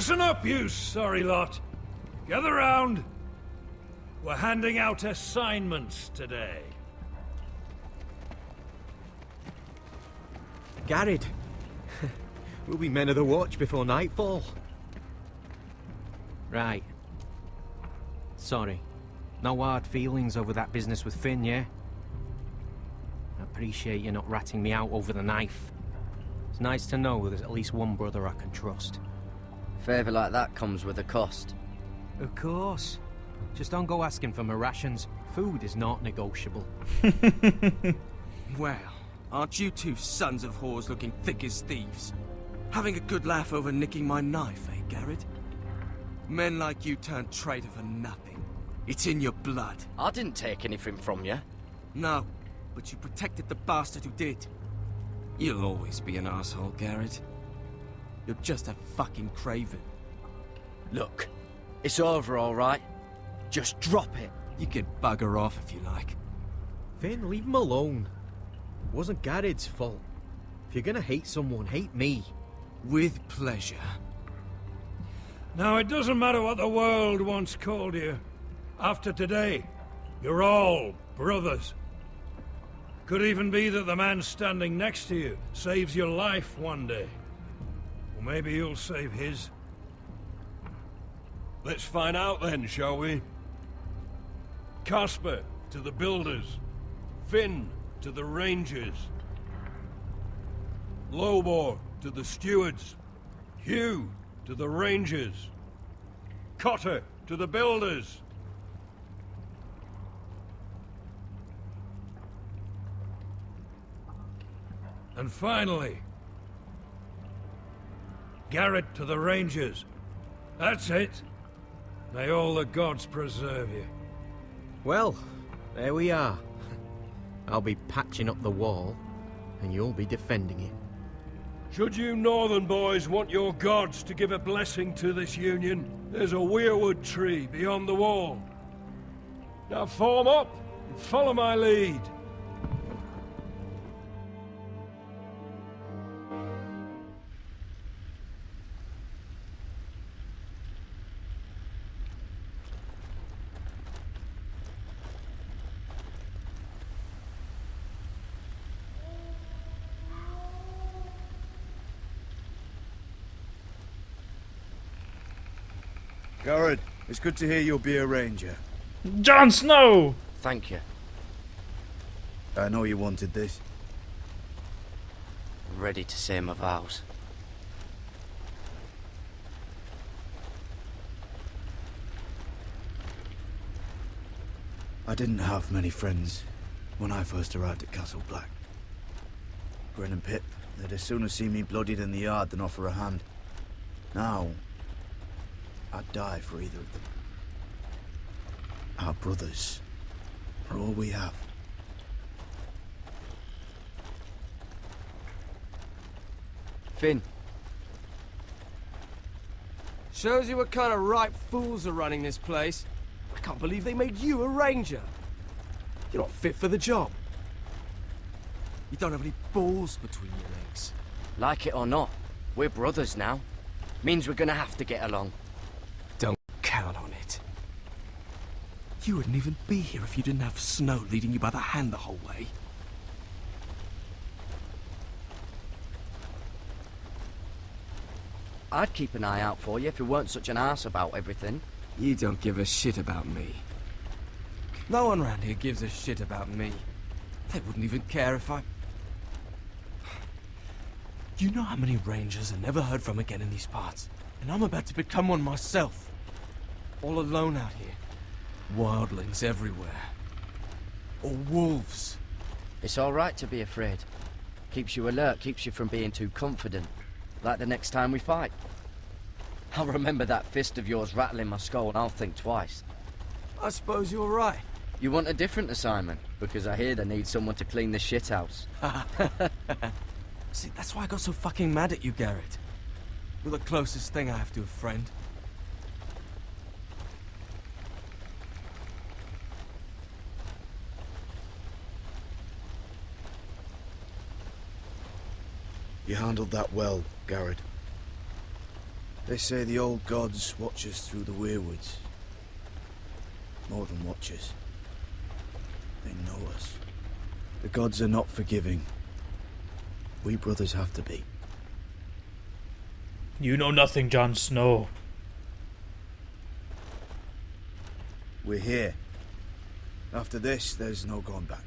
Listen up, you sorry lot. Gather round. We're handing out assignments today. Garrett. We'll be men of the watch before nightfall. Right. Sorry. No hard feelings over that business with Finn, yeah? I appreciate you not ratting me out over the knife. It's nice to know there's at least one brother I can trust. Favour like that comes with a cost. Of course. Just don't go asking for my rations. Food is not negotiable. Well, aren't you two sons of whores looking thick as thieves? Having a good laugh over nicking my knife, eh, Garrett? Men like you turn traitor for nothing. It's in your blood. I didn't take anything from you. No, but you protected the bastard who did. You'll always be an asshole, Garrett. You're just a fucking craven. Look, it's over, all right? Just drop it. You could bugger off if you like. Finn, leave him alone. It wasn't Garrett's fault. If you're gonna hate someone, hate me. With pleasure. Now, it doesn't matter what the world once called you. After today, you're all brothers. Could even be that the man standing next to you saves your life one day. Or maybe you'll save his. Let's find out then, shall we? Casper to the builders. Finn to the rangers. Lobor to the stewards. Hugh to the rangers. Cotter to the builders. And finally, Garrett to the rangers. That's it. May all the gods preserve you. Well, there we are. I'll be patching up the wall, and you'll be defending it. Should you northern boys want your gods to give a blessing to this union, there's a weirwood tree beyond the wall. Now form up and follow my lead. Garrett, it's good to hear you'll be a ranger. Jon Snow! Thank you. I know you wanted this. I'm ready to say my vows. I didn't have many friends when I first arrived at Castle Black. Grin and Pip, they'd as soon have seen me bloodied in the yard than offer a hand. Now, I'd die for either of them. Our brothers are all we have. Finn. Shows you what kind of ripe fools are running this place. I can't believe they made you a ranger. You're not fit for the job. You don't have any balls between your legs. Like it or not, we're brothers now. Means we're gonna have to get along. Don't count on it. You wouldn't even be here if you didn't have Snow leading you by the hand the whole way. I'd keep an eye out for you if you weren't such an arse about everything. You don't give a shit about me. No one around here gives a shit about me. They wouldn't even care if I... You know how many rangers are never heard from again in these parts? And I'm about to become one myself. All alone out here. Wildlings everywhere. Or wolves. It's all right to be afraid. Keeps you alert, keeps you from being too confident. Like the next time we fight. I'll remember that fist of yours rattling my skull and I'll think twice. I suppose you're right. You want a different assignment? Because I hear they need someone to clean the shithouse. See, that's why I got so fucking mad at you, Garrett. You're the closest thing I have to a friend. You handled that well, Garrett. They say the old gods watch us through the weirwoods. More than watchers. They know us. The gods are not forgiving. We brothers have to be. You know nothing, Jon Snow. We're here. After this, there's no going back.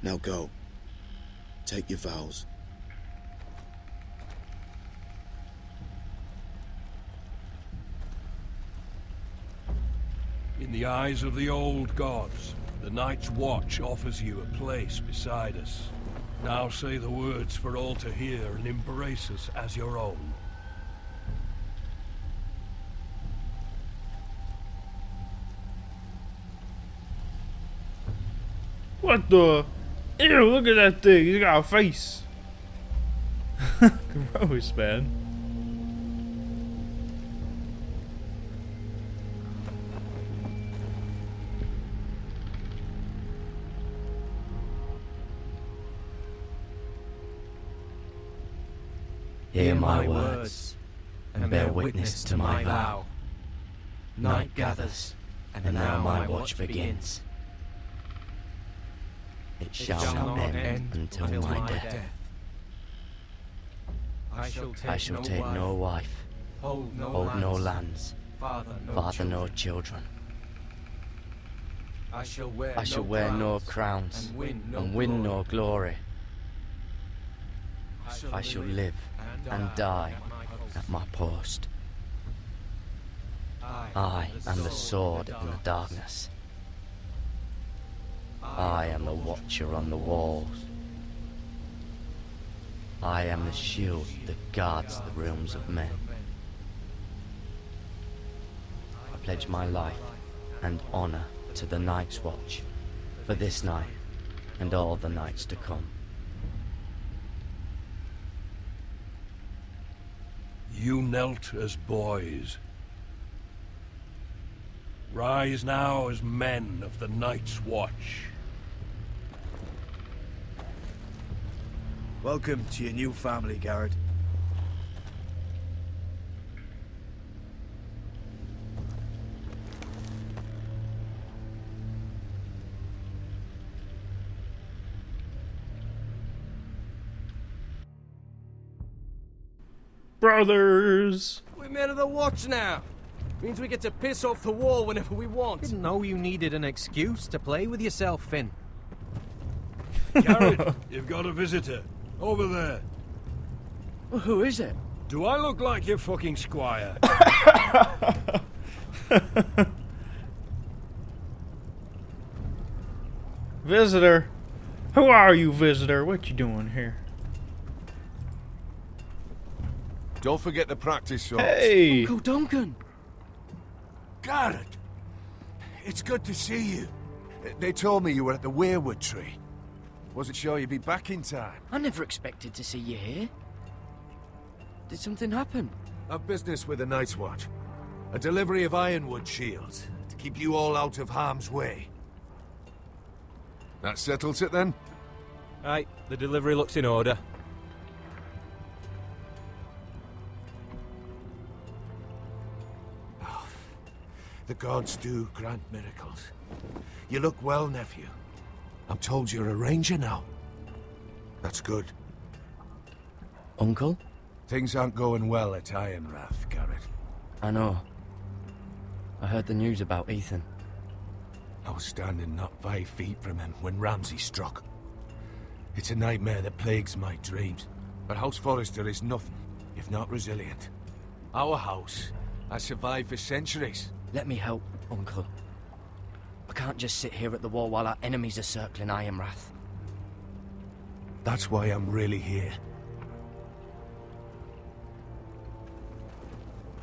Now go. Take your vows. In the eyes of the old gods, the Night's Watch offers you a place beside us. Now say the words for all to hear and embrace us as your own. What the? Ew, look at that thing. He's got a face. Gross, man. Hear my words, and bear witness to my vow. Night gathers, and now my watch begins. It shall not end until my death. I shall take no wife, hold no lands, father no children. I shall wear no crowns, and win no glory. I shall live and die at my post. I am the sword in the darkness. I am the watcher on the walls. I am the shield that guards the realms of men. I pledge my life and honor to the Night's Watch for this night and all the nights to come. You knelt as boys. Rise now as men of the Night's Watch. Welcome to your new family, Garrett. Brothers. We're men of the Watch now. Means we get to piss off the wall whenever we want. Didn't know you needed an excuse to play with yourself, Finn. Garrett, you've got a visitor. Over there. Well, who is it? Do I look like your fucking squire? Visitor. Who are you, visitor? What you doing here? Don't forget to practice, swords. Hey. Uncle Duncan! Garrett! It's good to see you. They told me you were at the Weirwood tree. Wasn't sure you'd be back in time. I never expected to see you here. Did something happen? I've business with the Night's Watch. A delivery of ironwood shields to keep you all out of harm's way. That settles it then? Right, the delivery looks in order. The gods do grant miracles. You look well, nephew. I'm told you're a ranger now. That's good. Uncle? Things aren't going well at Ironrath, Garrett. I know. I heard the news about Ethan. I was standing not 5 feet from him when Ramsay struck. It's a nightmare that plagues my dreams. But House Forrester is nothing, if not resilient. Our house has survived for centuries. Let me help, Uncle. I can't just sit here at the wall while our enemies are circling Ironrath. That's why I'm really here.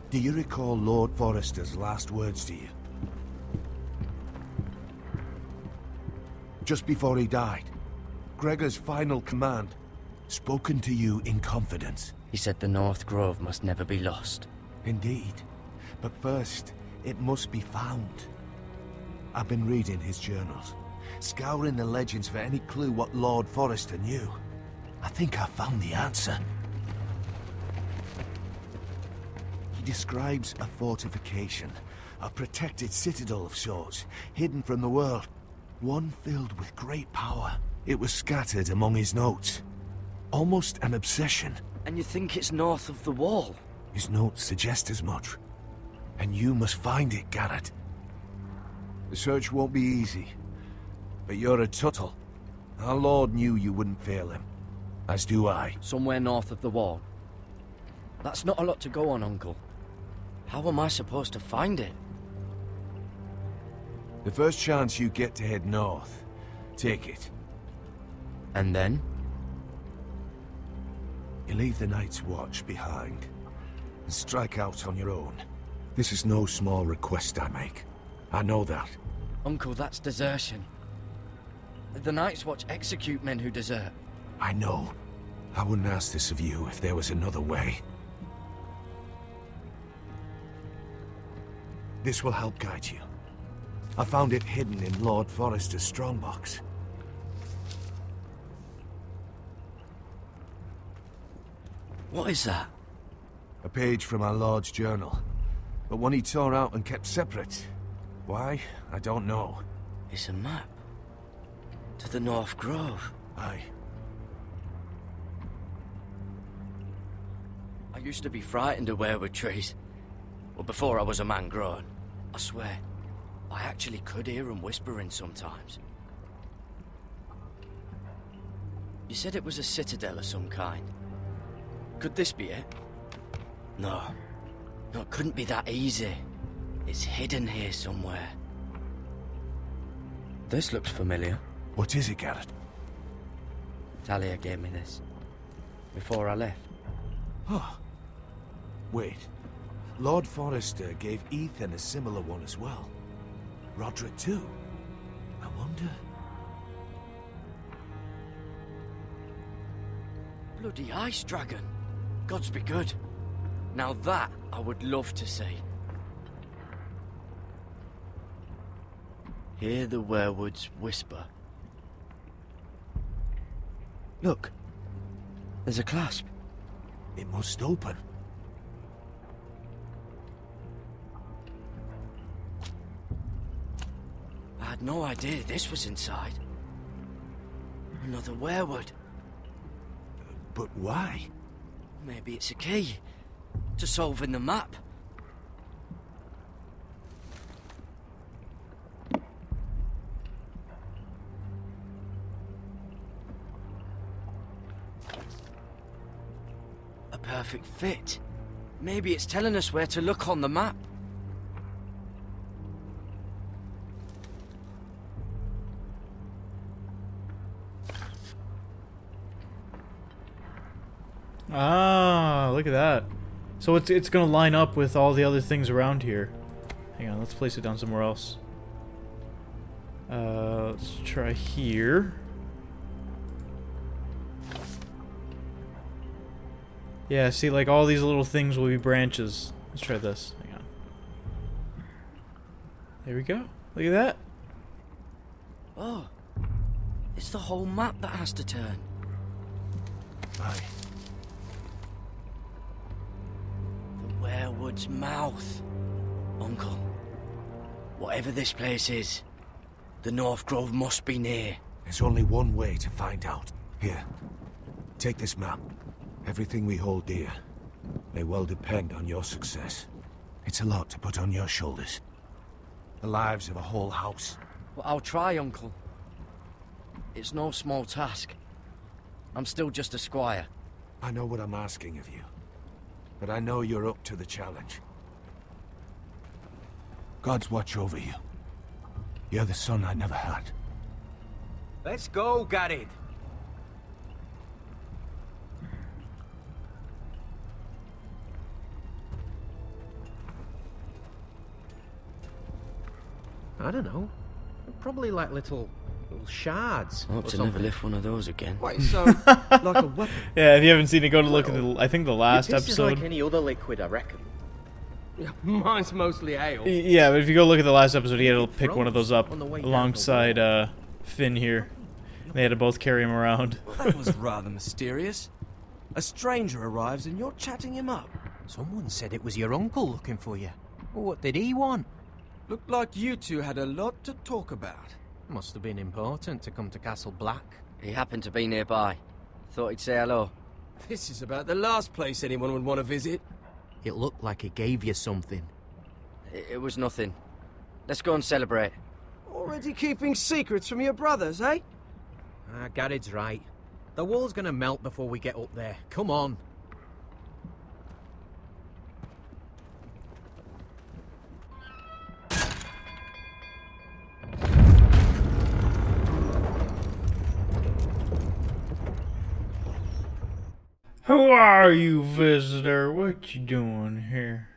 Do you recall Lord Forrester's last words to you? Just before he died, Gregor's final command, spoken to you in confidence. He said the North Grove must never be lost. Indeed. But first, it must be found. I've been reading his journals, scouring the legends for any clue what Lord Forrester knew. I think I found the answer. He describes a fortification, a protected citadel of sorts, hidden from the world. One filled with great power. It was scattered among his notes. Almost an obsession. And you think it's north of the wall? His notes suggest as much. And you must find it, Garrett. The search won't be easy. But you're a Tuttle. Our Lord knew you wouldn't fail him. As do I. Somewhere north of the wall. That's not a lot to go on, Uncle. How am I supposed to find it? The first chance you get to head north, take it. And then? You leave the Night's Watch behind, and strike out on your own. This is no small request I make. I know that. Uncle, that's desertion. The Night's Watch execute men who desert. I know. I wouldn't ask this of you if there was another way. This will help guide you. I found it hidden in Lord Forrester's strongbox. What is that? A page from our Lord's journal, but one he tore out and kept separate. Why? I don't know. It's a map. To the North Grove. Aye. I used to be frightened of weirwood trees. Well, before I was a man grown. I swear, I actually could hear them whispering sometimes. You said it was a citadel of some kind. Could this be it? No. No, it couldn't be that easy. It's hidden here somewhere. This looks familiar. What is it, Garrett? Talia gave me this. Before I left. Oh. Wait. Lord Forrester gave Ethan a similar one as well. Roderick too. I wonder... Bloody ice dragon. Gods be good. Now that I would love to see. Hear the werewoods whisper. Look. There's a clasp. It must open. I had no idea this was inside. Another werewood. But why? Maybe it's a key to solving the map. A perfect fit. Maybe it's telling us where to look on the map. Ah, look at that. So it's gonna line up with all the other things around here. Hang on, let's place it down somewhere else. Let's try here. Yeah, see, like all these little things will be branches. Let's try this. Hang on. There we go. Look at that. Oh, it's the whole map that has to turn. Aye. Werewood's mouth. Uncle, whatever this place is, the North Grove must be near. There's only one way to find out. Here, take this map. Everything we hold dear may well depend on your success. It's a lot to put on your shoulders. The lives of a whole house. Well, I'll try, Uncle. It's no small task. I'm still just a squire. I know what I'm asking of you, but I know you're up to the challenge. God's watch over you. You're the son I never had. Let's go, Garrett. I don't know. Probably like little shards. I hope to never lift one of those again. Wait, so, like a weapon? Yeah, if you haven't seen it, go to look at the, I think the last Your piss is episode. like any other liquid, I reckon. Yeah, mine's mostly ale. Yeah, but if you go look at the last episode, he had to pick one of those up On the way down the alongside Finn here. They had to both carry him around. Well, that was rather mysterious. A stranger arrives and you're chatting him up. Someone said it was your uncle looking for you. Well, what did he want? Looked like you two had a lot to talk about. Must have been important to come to Castle Black. He happened to be nearby. Thought he'd say hello. This is about the last place anyone would want to visit. It looked like he gave you something. It was nothing. Let's go and celebrate. Already keeping secrets from your brothers, eh? Gared's right. The wall's gonna melt before we get up there. Come on. Who are you, visitor? What you doing here?